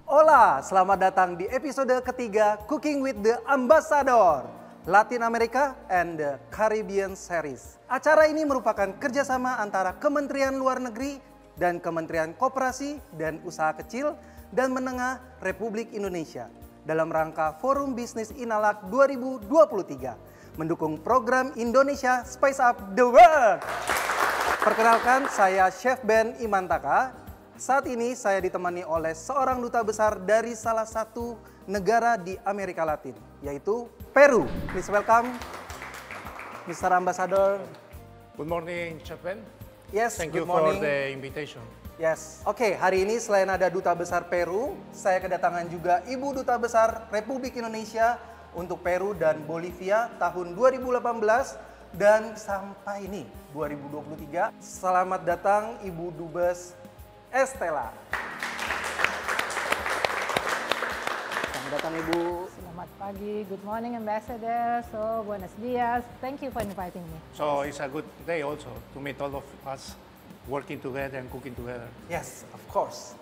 Hola, selamat datang di episode ketiga Cooking with the Ambassador, Latin America and the Caribbean Series. Acara ini merupakan kerjasama antara Kementerian Luar Negeri dan Kementerian Koperasi dan Usaha Kecil dan Menengah Republik Indonesia dalam rangka Forum Bisnis Inalak 2023 mendukung program Indonesia Spice Up the World. Perkenalkan, saya Chef Ben Imantaka. Saat ini saya ditemani oleh seorang duta besar dari salah satu negara di Amerika Latin, yaitu Peru. Please welcome Mr. Ambassador. Good morning, Chef Ben. Yes, Thank good you morning. for the invitation. Yes. Oke, hari ini selain ada duta besar Peru, saya kedatangan juga Ibu Duta Besar Republik Indonesia untuk Peru dan Bolivia tahun 2018 dan sampai ini 2023. Selamat datang Ibu Dubes Estella. Selamat datang Ibu. Selamat pagi, good morning Ambassador. So, buenos dias. Thank you for inviting me. So it's a good day also to meet all of us working together and cooking together. Yes, of course.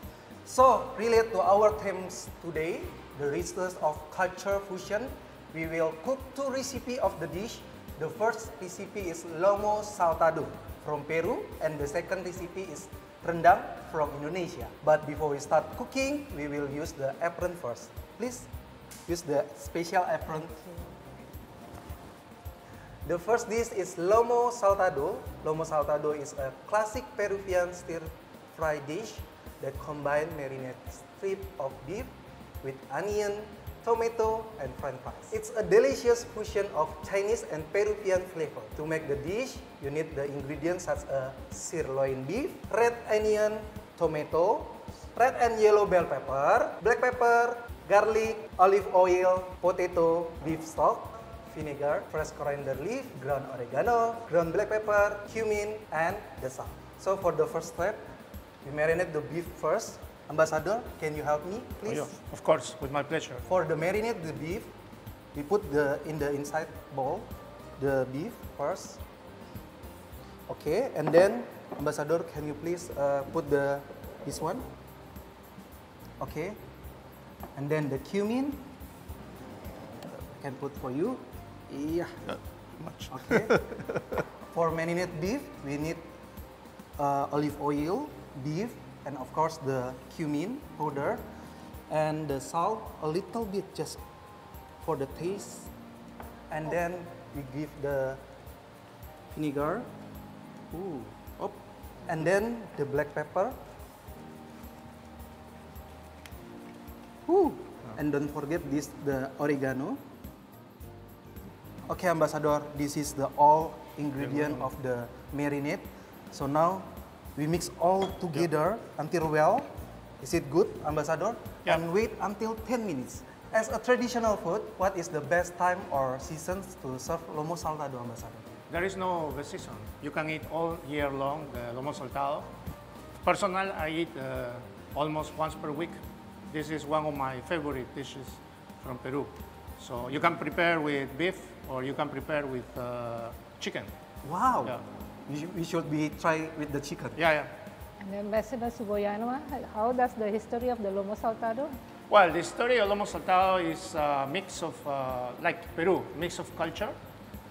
So, relate to our themes today, the richness of culture fusion, we will cook two recipes of the dish. The first recipe is Lomo Saltado from Peru and the second recipe is Rendang from Indonesia. But before we start cooking, we will use the apron first. Please use the special apron. The first dish is Lomo Saltado. Lomo Saltado is a classic Peruvian stir-fry dish that combines marinated strip of beef with onion, tomato, and french fries. It's a delicious fusion of Chinese and Peruvian flavor. To make the dish, you need the ingredients such as sirloin beef, red onion, tomato, red and yellow bell pepper, black pepper, garlic, olive oil, potato, beef stock, vinegar, fresh coriander leaf, ground oregano, ground black pepper, cumin, and the salt. So for the first step, we marinate the beef first. Ambassador, can you help me, please? Oh, yeah, of course, with my pleasure. For the marinate the beef, we put in the inside bowl the beef first. Okay, and then Ambassador, can you please put this one? Okay, and then the cumin, I can put for you. Yeah. Much. Okay. For marinate beef, we need olive oil, beef, and of course the cumin powder and the salt a little bit just for the taste, and then we give the vinegar. Ooh. Oh. And then the black pepper. Ooh. And don't forget the oregano. Okay, Ambassador, this is the all ingredient of the marinade. So now we mix all together until well. Is it good, Ambassador? Yeah. And wait until 10 minutes. As a traditional food, what is the best time or seasons to serve Lomo Saltado, Ambassador? There is no season. You can eat all year long the Lomo Saltado. Personal, I eat almost once per week. This is one of my favorite dishes from Peru. So you can prepare with beef or you can prepare with chicken. Wow. Yeah. We should try with the chicken. Yeah, yeah. And Ambassador Tsuboyama, how does the history of the Lomo Saltado? Well, the story of Lomo Saltado is a mix of, like Peru, mix of culture.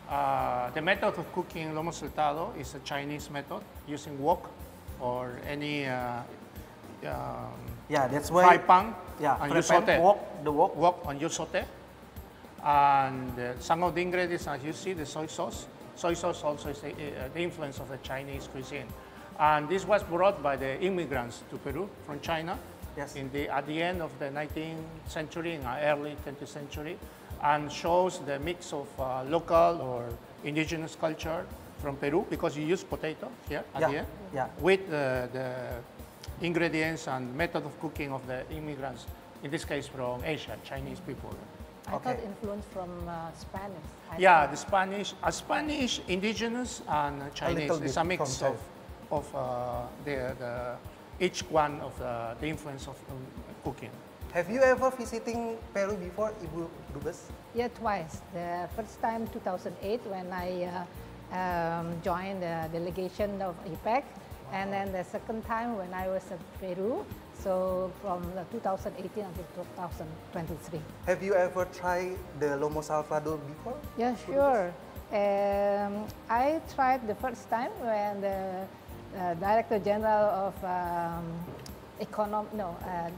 The method of cooking Lomo Saltado is a Chinese method using wok or any Yeah, that's why. fry pan. Yeah, and fry you pan, saute. wok. Wok and you saute. And some of the ingredients, as you see, the soy sauce. Soy sauce also is the influence of the Chinese cuisine. And this was brought by the immigrants to Peru from China. Yes. At the end of the 19th century and early 20th century, and shows the mix of local or indigenous culture from Peru, because you use potato here at the end, with the ingredients and method of cooking of the immigrants, in this case from Asia, Chinese people. I thought influence from Spanish. The Spanish, indigenous, and Chinese. It's a mix of each one of the influence of cooking. Have you ever visiting Peru before, Ibu Dubes? Yeah, twice. The first time 2008 when I joined the delegation of APEC, And then the second time when I was in Peru, so from 2018 until 2023. Have you ever tried the Lomo Saltado before? Yeah, sure. I tried the first time when the Director General of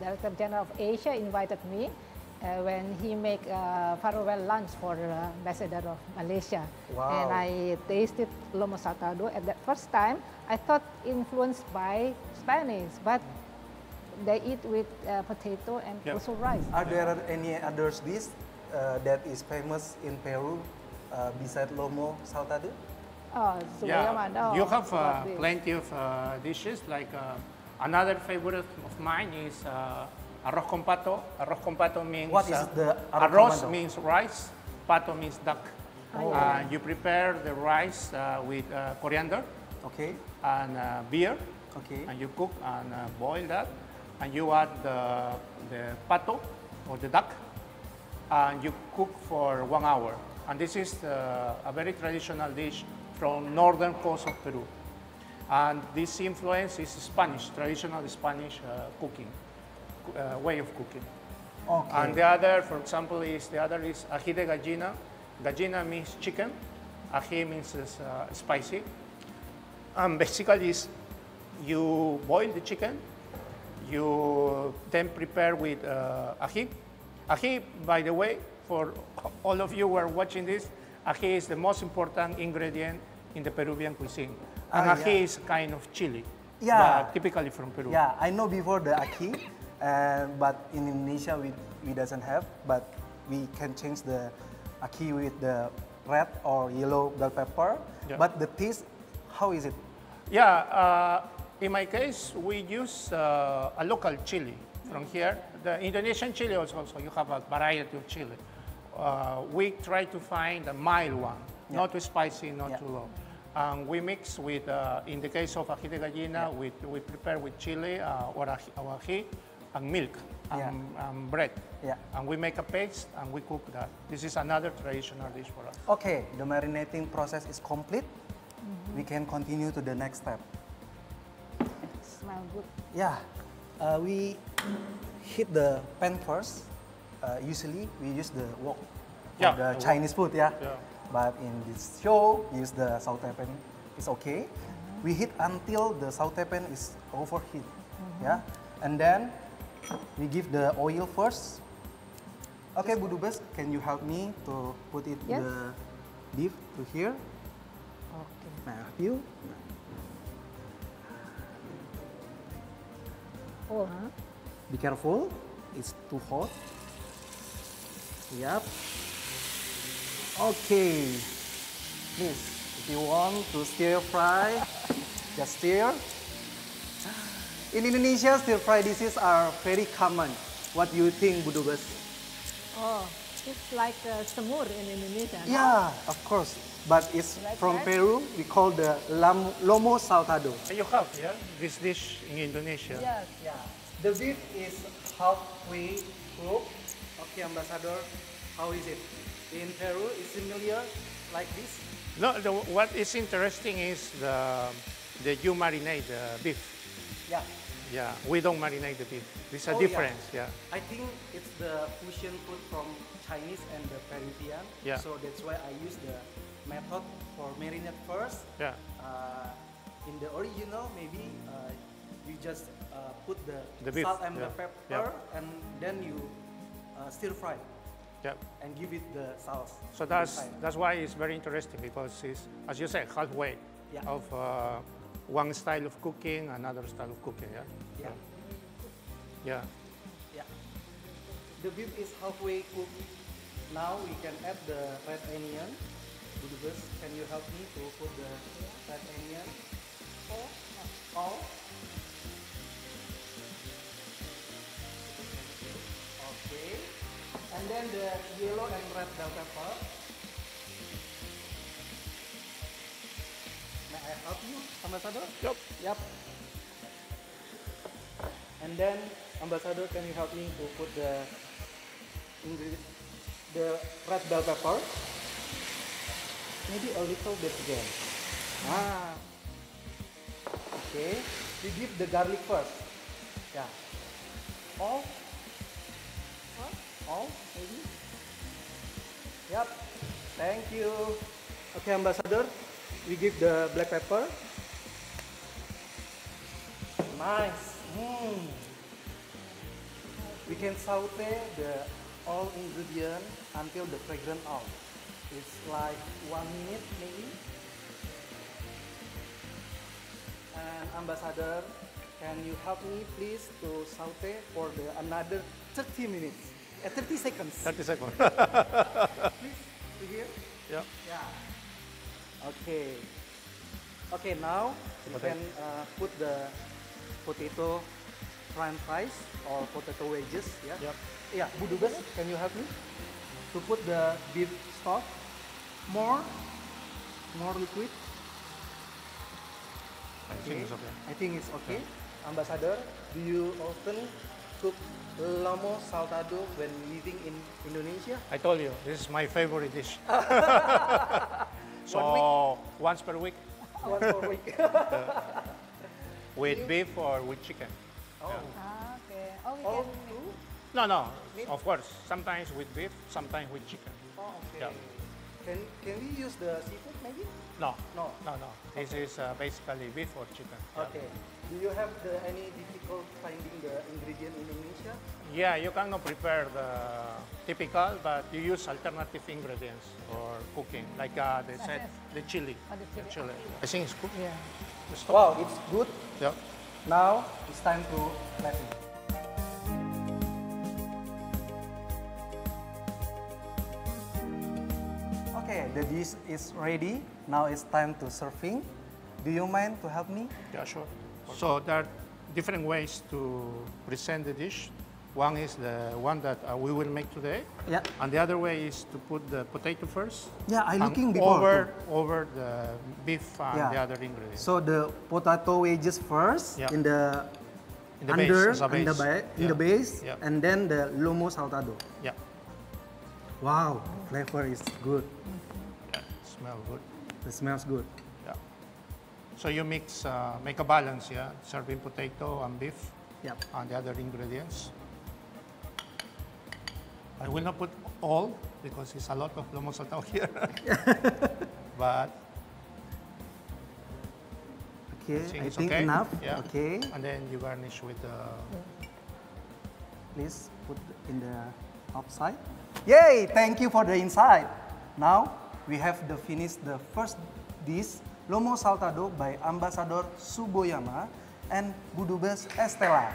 Director General of Asia invited me when he make a farewell lunch for Ambassador of Malaysia. Wow. And I tasted Lomo Saltado. At that first time, I thought influenced by Spanish, but they eat with potato and also rice. Are there any other dish that is famous in Peru besides Lomo Saltado? Oh, Tsuboyama, no. You have plenty of dishes. Like another favorite of mine is arroz con pato. Arroz con pato means What is the arroz means rice, pato means duck. Oh. You prepare the rice with coriander Okay. and beer, Okay. and you cook and boil that, and you add the pato or the duck, and you cook for 1 hour. And this is a very traditional dish from northern coast of Peru. And this influence is Spanish, traditional Spanish cooking, way of cooking. Okay. And the other, for example, is ají de gallina. Gallina means chicken. Ají means spicy. And basically is you boil the chicken, you then prepare with ají. Ají, by the way, for all of you who are watching this, ají is the most important ingredient in the Peruvian cuisine. And ají is a kind of chili, but typically from Peru. Yeah, I know before the ají, but in Indonesia we doesn't have, but we can change the ají with the red or yellow bell pepper. Yeah. But the taste, how is it? Yeah, in my case, we use a local chili from here. The Indonesian chili also, you have a variety of chili. We try to find a mild one, not too spicy, not too low. And we mix with, in the case of ají de gallina, we prepare with chili or ají and milk and bread. Yeah. And we make a paste and we cook that. This is another traditional dish for us. Okay, the marinating process is complete. We can continue to the next step. Smell good. Yeah, we heat the pan first. Usually we use the wok for the Chinese food, But in this show, use the saute pan. It's okay. We heat until the saute pan is overheat, and then we give the oil first. Okay, Bu Dubes, can you help me to put it the beef to here? Okay. May I help you? Oh, huh? Be careful, it's too hot. Yep. Okay. Please, if you want to stir fry, just stir. In Indonesia, stir fry dishes are very common. What do you think, Bu Dubes? Oh, it's like semur in Indonesia. no? Yeah, of course. But it's That's from right. Peru. We call the Lomo Saltado. You have this dish in Indonesia. Yes, yeah. The beef is halfway cooked. Okay, Ambassador, how is it? In Peru, it's similar like this? No, what is interesting is the you marinate the beef. Yeah. Yeah, we don't marinate the beef. There's a Oh, difference. Yeah. I think it's the fusion food from Chinese and the Peruvian. Yeah. So that's why I use the method for marinate first. Yeah. In the original, maybe you just put the beef, salt and the yeah. pepper, and then you stir fry Yeah. and give it the sauce. So that's why it's very interesting, because it's, as you said, halfway of one style of cooking, another style of cooking. Yeah. Yeah. Yeah. Yeah. The beef is halfway cooked. Now we can add the red onion. Budubes, can you help me to put the red onion? All. Okay. And then the yellow and red bell pepper. May I help you, Ambassador? Yep. Yep. And then, Ambassador, can you help me to put the ingredient, the red bell pepper? Maybe a little bit again. Okay, we give the garlic first. Yeah. All? All, maybe? Yep. Thank you. Okay, Ambassador, we give the black pepper. Nice. We can saute the all ingredient until the fragrance out. It's like 1 minute maybe. And Ambassador, can you help me please to saute for the another 30 minutes? 30 seconds. 30 seconds. Please, to here. Yeah. Yeah. Okay. Okay, now you can put the potato fries or potato wedges. Yeah. Yep. Yeah. Bu Dubes, can you help me to put the beef stock more liquid? I think it's okay. I think it's okay. Ambassador, do you often cook Lomo Saltado when living in Indonesia? I told you, this is my favorite dish. So, once per week Once per week. with beef or with chicken. Oh. Okay. Oh, we All can. two? No, of course. Sometimes with beef, sometimes with chicken. Oh, okay. Yeah. Can we use the seafood maybe? No. No. This is basically beef or chicken. Yeah. Okay. Do you have any difficult finding the ingredient in Indonesia? Yeah, you cannot prepare the typical, but you use alternative ingredients for cooking, like they said, the chili. Oh, the chili. I think it's good. Yeah. Just Wow, it's good. Yeah. Now it's time to let me. Okay, the dish is ready. Now it's time to serving. Do you mind to help me? Yeah, sure. So there are different ways to present the dish. One is the one that we will make today. Yeah. And the other way is to put the potato first. Yeah, I and looking before. over the beef and Yeah. the other ingredients. So the potato wedges first Yeah. in the In the under base, as a base. in Yeah. the base, Yeah. and then the Lomo Saltado. Yeah. Wow, flavor is good. Yeah. Smell good. It smells good. Yeah. So you mix, make a balance, yeah, serving potato and beef Yeah. and the other ingredients. I will not put all because it's a lot of lomo saltado here. But Okay, I it's think okay. enough. Yeah. Okay, And then you garnish with the please put in the outside. Yay! Thank you for the inside. Now we have the finished the first dish, Lomo Saltado by Ambassador Tsuboyama and Bu Dubes Estella.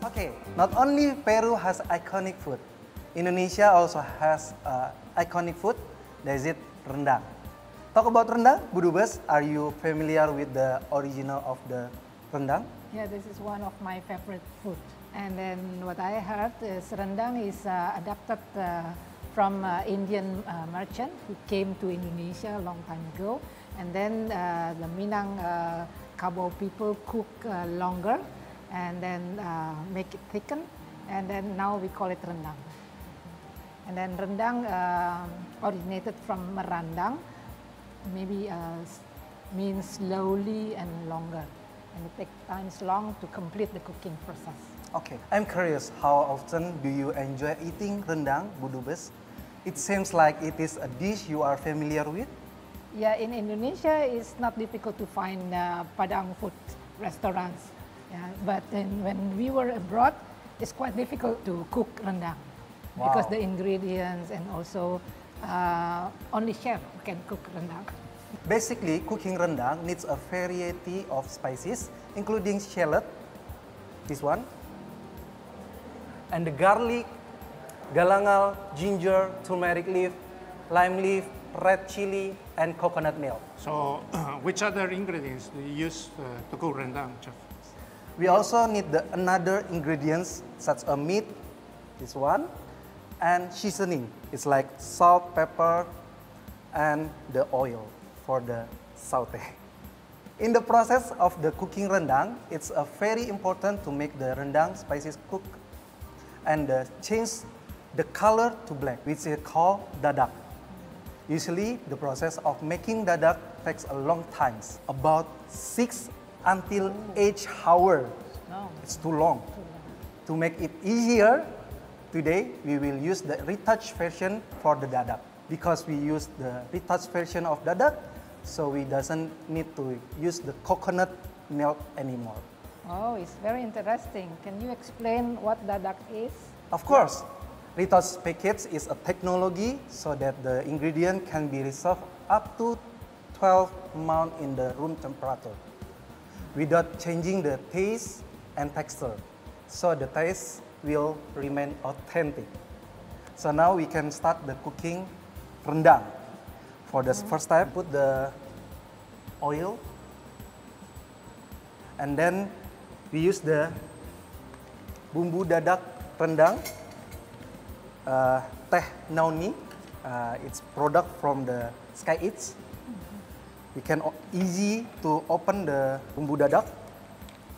Okay, not only Peru has iconic food, Indonesia also has iconic food, that is rendang. Talk about rendang, Bu Dubes, are you familiar with the original of the rendang? Yeah, this is one of my favorite food. And then what I heard is rendang is adapted from Indian merchant who came to Indonesia a long time ago. And then the Minang Kabau people cook longer and then make it thicken. And then now we call it rendang. And then rendang originated from merandang, maybe means slowly and longer. And it takes times long to complete the cooking process. Okay, I'm curious, how often do you enjoy eating rendang, Bu Dubes? It seems like it is a dish you are familiar with. Yeah, in Indonesia, it's not difficult to find Padang food restaurants. Yeah, but then when we were abroad, it's quite difficult to cook rendang because Wow. the ingredients and also only chef can cook rendang. Basically, cooking rendang needs a variety of spices, including shallot, this one, and the garlic, galangal, ginger, turmeric leaf, lime leaf, red chili, and coconut milk. So, which other ingredients do you use to cook rendang, chef? We also need the another ingredients such as meat, this one, and seasoning. It's like salt, pepper, and the oil for the saute. In the process of the cooking rendang, it's very important to make the rendang spices cook and change the color to black, which is called dadak. Usually, the process of making dadak takes a long time, about 6 until 8 hours. No. It's too long. To make it easier, today we will use the retouched version for the dadak. Because we use the retouched version of dadak, so we doesn't need to use the coconut milk anymore. Oh, it's very interesting. Can you explain what dadak is? Of course, retouched package is a technology so that the ingredient can be reserved up to 12 months in the room temperature without changing the taste and texture. So the taste will remain authentic. So now we can start the cooking rendang. For the first step, put the oil, and then we use the bumbu dadak rendang, teh nauni. It's product from the Sky Eats. We can easy to open the bumbu dadak.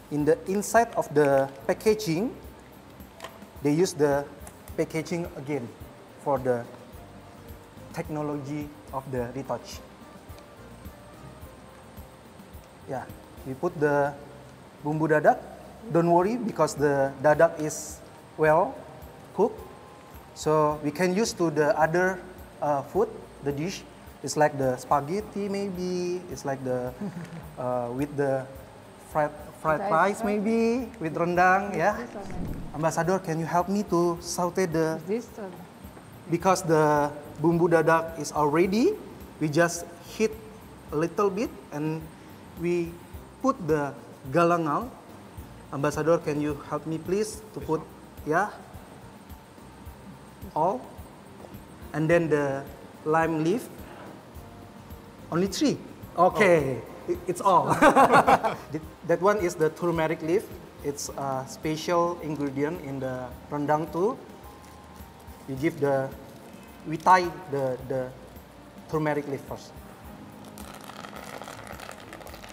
In the inside of the packaging, they use the packaging again for the technology of the retouch. Yeah, we put the bumbu dadak. Don't worry because the dadak is well cooked. So we can use to the other food, the dish. It's like the spaghetti maybe. It's like the with the fried rice maybe with rendang. Yeah. Ambassador, can you help me to saute the? This Because the bumbu dadak is already, we just heat a little bit and we put the galangal. Ambassador, can you help me please to put, yeah, all, and then the lime leaf. Only 3. Okay, it's all. That one is the turmeric leaf. It's a special ingredient in the rendang too. We tie the turmeric leaf first.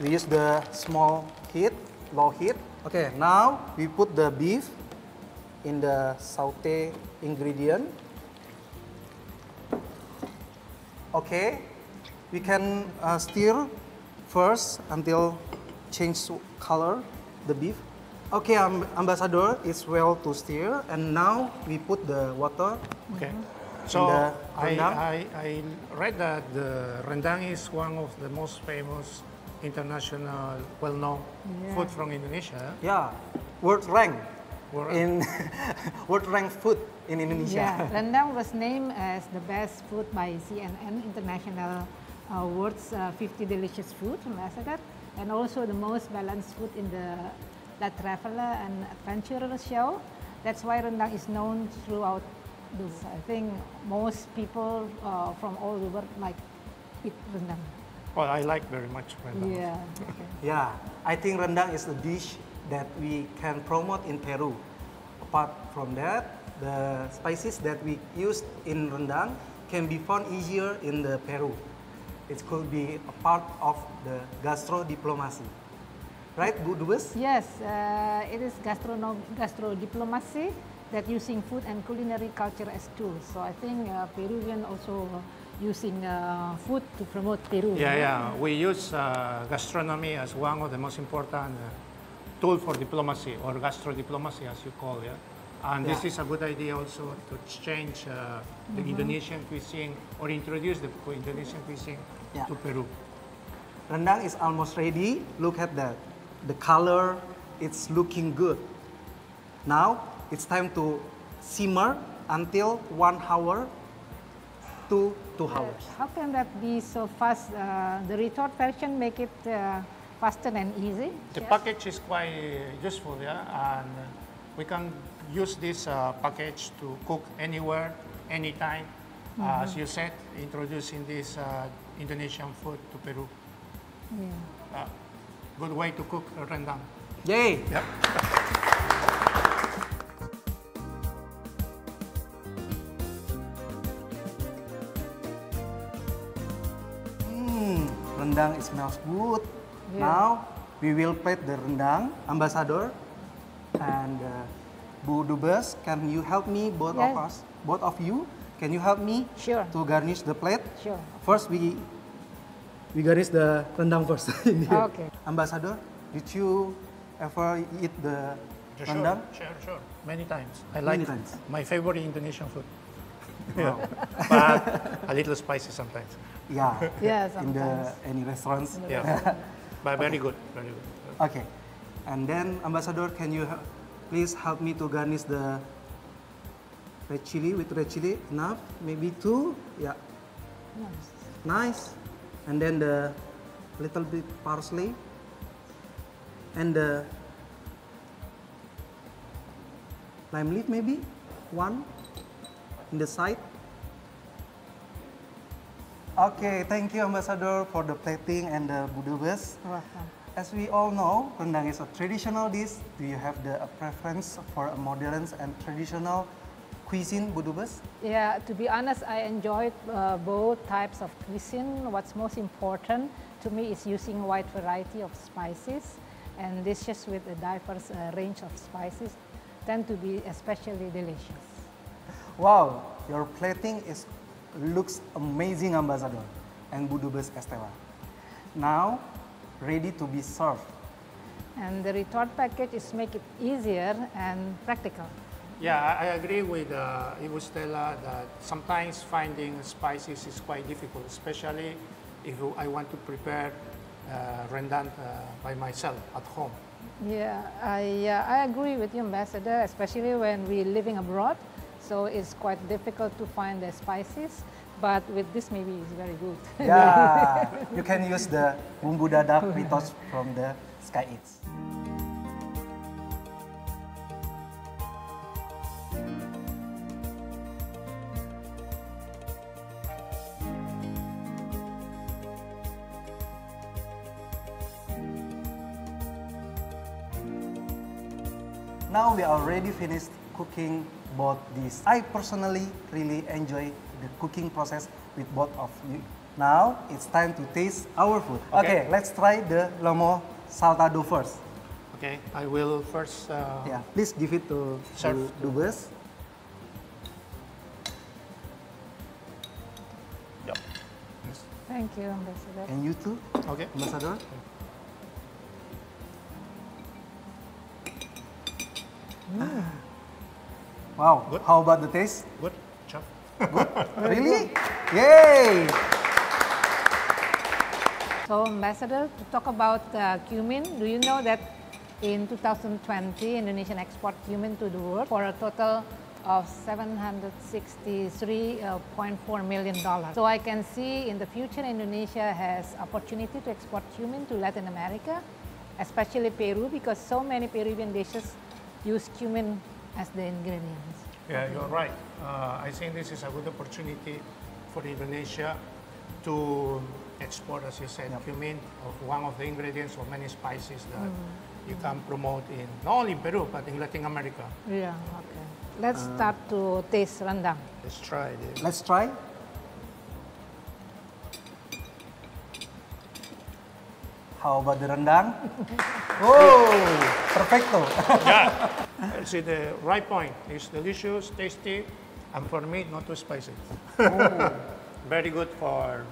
We use the small heat, low heat. Okay, now we put the beef in the saute ingredient. Okay, we can stir first until change color the beef. Okay, Ambassador, it's well to stir, and now we put the water. Okay. So the I read that the rendang is one of the most famous international, well-known food from Indonesia. Yeah, world rank World in world rank food in Indonesia. Yeah, rendang was named as the best food by CNN International Awards 50 Delicious Food Ambassador, and also the most balanced food in the La Traveler and Adventurer show. That's why rendang is known throughout this. I think most people from all over like eat rendang. Well, I like very much rendang. Yeah. Okay. Yeah, I think rendang is a dish that we can promote in Peru. Apart from that, the spices that we use in rendang can be found easier in the Peru. It could be a part of the gastro-diplomasi. Right, Bu Dubes? Yes, it is gastro-diplomasi that using food and culinary culture as tools. So I think Peruvian also using food to promote Peru. Yeah. We use gastronomy as one of the most important tool for diplomacy, or gastro-diplomacy as you call it. And this is a good idea also to exchange the Indonesian cuisine or introduce the Indonesian cuisine to Peru. Rendang is almost ready. Look at that. The color, it's looking good. Now, it's time to simmer until 1 hour to 2 hours. How can that be so fast? The retort version make it faster and easy? The package is quite useful, and we can use this package to cook anywhere, anytime. As you said, introducing this Indonesian food to Peru. Yeah. Good way to cook rendang. Yay! Yep. Rendang, it smells good. Yeah. Now, we will plate the rendang. Ambassador and Bu Dubes, can you help me, both of Yes. us, both of you, can you help me Sure. to garnish the plate? Sure. First, we garnish the rendang first. in here. Okay. Ambassador, did you ever eat the rendang? Sure. Many times. I Many like times. my favorite Indonesian food. Yeah. But a little spicy sometimes. Yeah. Yeah, In the sometimes. any restaurants. Yeah. But very good, very good. Okay. And then, Ambassador, can you please help me to garnish the red chili with red chili? Enough? Maybe 2? Yeah. Nice. Nice. And then the little bit parsley. And the lime leaf maybe? 1 in the side. Okay, thank you, Ambassador, for the plating and the budubes. Welcome. As we all know, rendang is a traditional dish. Do you have a preference for a modern and traditional cuisine, budubes? Yeah, to be honest, I enjoyed both types of cuisine. What's most important to me is using a wide variety of spices, and dishes with a diverse range of spices tend to be especially delicious. Wow, your plating looks amazing, Ambassador, and budubes Estella. Now, ready to be served. And the retort package is make it easier and practical. Yeah, I agree with Ibu Stella that sometimes finding spices is quite difficult, especially if I want to prepare rendang by myself at home. Yeah, I agree with you, Ambassador, especially when we're living abroad. So it's quite difficult to find the spices, but with this maybe it's very good. Yeah, you can use the bumbu dadak retort from the Sky Eats. Now we already finished cooking both these. I personally really enjoy the cooking process with both of you. Now it's time to taste our food. Okay, let's try the Lomo Saltado first. Okay, I will first. Yeah, please give it to Serve. Dubes. Yep. Thank you, Ambassador. And you too, Okay. Ambassador. Wow, Good. how about the taste? Good. Chef. Really? Yay! So, Ambassador, to talk about cumin, do you know that in 2020, Indonesian export cumin to the world for a total of $763.4 million. So I can see in the future Indonesia has opportunity to export cumin to Latin America, especially Peru, because so many Peruvian dishes use cumin as the ingredients. Yeah, you're right. I think this is a good opportunity for Indonesia to export, as you said, cumin, of one of the ingredients of many spices that you can promote in not only Peru but in Latin America. Yeah, okay. Let's start to taste rendang. Let's try this. Let's try. How about the rendang? Oh, perfecto. Yeah, see the right point. It's delicious, tasty, and for me, not too spicy. Very good for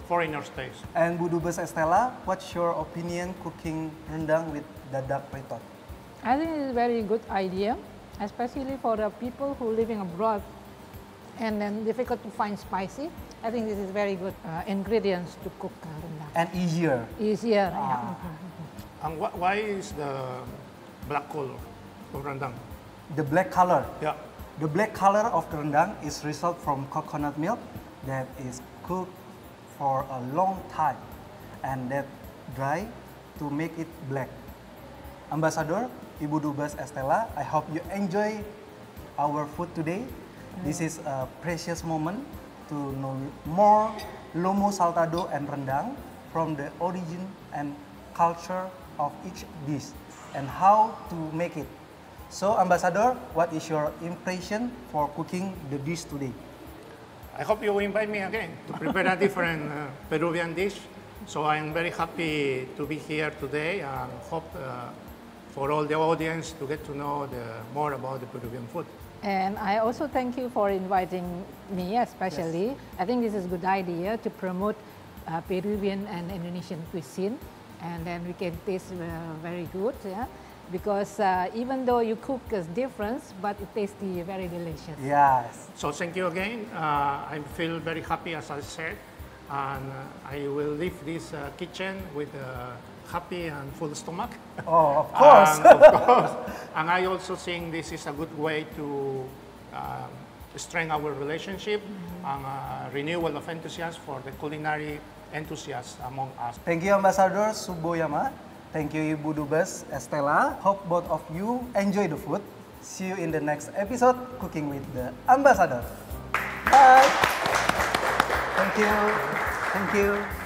foreigners' taste. And Bu Dubes Estella, what's your opinion cooking rendang with dadak retort? I think it's a very good idea, especially for the people who living abroad and then difficult to find spicy. I think this is very good ingredients to cook rendang. And easier. Easier, Ah. yeah. And why is the black color of rendang? The black color. Yeah. The black color of the rendang is result from coconut milk that is cooked for a long time and that dry to make it black. Ambassador, Ibu Dubes Estella, I hope you enjoy our food today. This is a precious moment to know more Lomo Saltado and rendang from the origin and culture of each dish and how to make it. So, Ambassador, what is your impression for cooking the dish today? I hope you will invite me again to prepare a different Peruvian dish. So I'm very happy to be here today and hope for all the audience to get to know more about the Peruvian food. And I also thank you for inviting me, especially. I think this is a good idea to promote Peruvian and Indonesian cuisine, and then we can taste very good, yeah. Because even though you cook is different, but it tastes very delicious. Yes. So thank you again. I feel very happy, as I said, and I will leave this kitchen with a happy and full stomach. Oh, of course. Of course. And I also think this is a good way to strengthen our relationship and renewal of enthusiasm for the culinary enthusiasts among us. Thank you, Ambassador Tsuboyama. Thank you, Ibu Dubes Estella. Hope both of you enjoy the food. See you in the next episode, Cooking with the Ambassador. Bye. Thank you. Thank you.